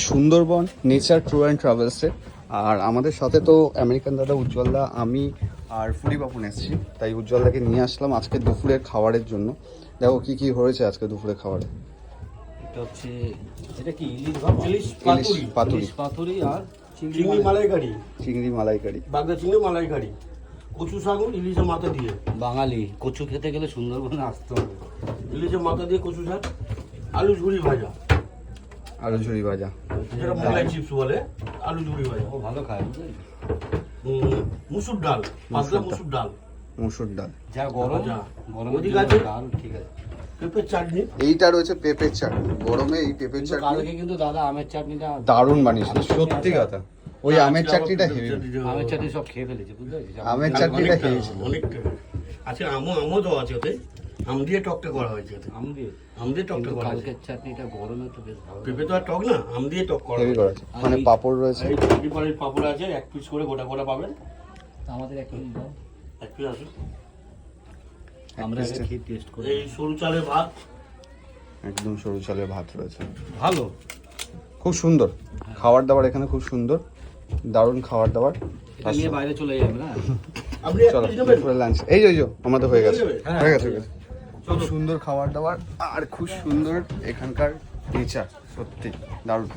Sundarban nature tour and ট্রাভেলসে। আর আমাদের সাথে তো আমেরিকান দাদা, উজ্জ্বলদা, আমি আর ফুলি বাপুন এসেছি। তাই উজ্জ্বলদাকে নিয়ে আসলাম আজকে দুপুরের খাবারের জন্য। দেখো কি কি হয়েছে আজকে দুপুরের খাবারে। এটা হচ্ছে, এটা কি ইলিশ পাতুরি আর চিংড়ি মালাইকারি, চিংড়ি মালাইকারি, বাগদা চিংড়ি মালাইকারি, কচু শাক ইলিশের মাথা দিয়ে। বাঙালি কচু খেতে গেলে সুন্দরবনে আসতে হবে। ইলিশের মাথা দিয়ে কচু শাক, আলু ঝুড়ি ভাজা, আলু ঝুড়ি ভাজা, যেটা মোগলাই চিপস বলে, আলু ঝুড়ি ভাজা। ও ভালো খায়, বুঝলেন? মুসুর ডাল, পাতলা মুসুর ডাল, মসুর ডাল, যা গরম, ভাজা। গরমের ওদিকে জন্য আছে? ডাল, ঠিক আছে। পেঁপের চাটনি। এইটা রয়েছে পেঁপের চাটনি। গরমে এই পেঁপের কিন্তু চাটনি কালকে কিন্তু দাদা আমের চাটনিটা দারুণ বানিয়েছিল, সত্যি কথা। ওই আমের চাটনিটা হেভি, আমের চাটনি সব খেয়ে ফেলেছে, বুঝতে পেরেছিস? আমের চাটনিটা হেভি ছিল। অনেকটা। আচ্ছা, আমও দেওয়া আছে ওতে, আম দিয়ে টকটা করা হয়েছে ওতে। আম দিয়ে আম দিয়ে টকটা কিন্তু করা হয়েছে। কালকের চাটনিটা গরমে তো বেশ ভালো। পেঁপে তো আর টক না, আম দিয়ে টক করা হেভি হয়েছে। করা আছে। ওখানে পাঁপড় রয়েছে। এই ডিপারের পাপড় আছে, এক পিস করে গোটা গোটা পাবেন। আমাদের একটা দাও, এক পিস আসুন। আমরা আগে খেয়ে টেস্ট করি। এই সরু চালের ভাত, একদম সরু চালের ভাত রয়েছে, ভালো, খুব সুন্দর খাবার দাবার। এখানে খুব সুন্দর, দারুণ খাবার দাবার। এটা নিয়ে বাইরে চলে যাবে না? আপনি এক চলো পিস নেবেন? দুপুরে লাঞ্চ। এই যে আমাদের হয়ে গেছে, হ্যাঁ, হয়ে গেছে, হয়ে গেছে। খুব সুন্দর খাবার দাবার আর খুব সুন্দর এখানকার নেচার, সত্যি দারুণ।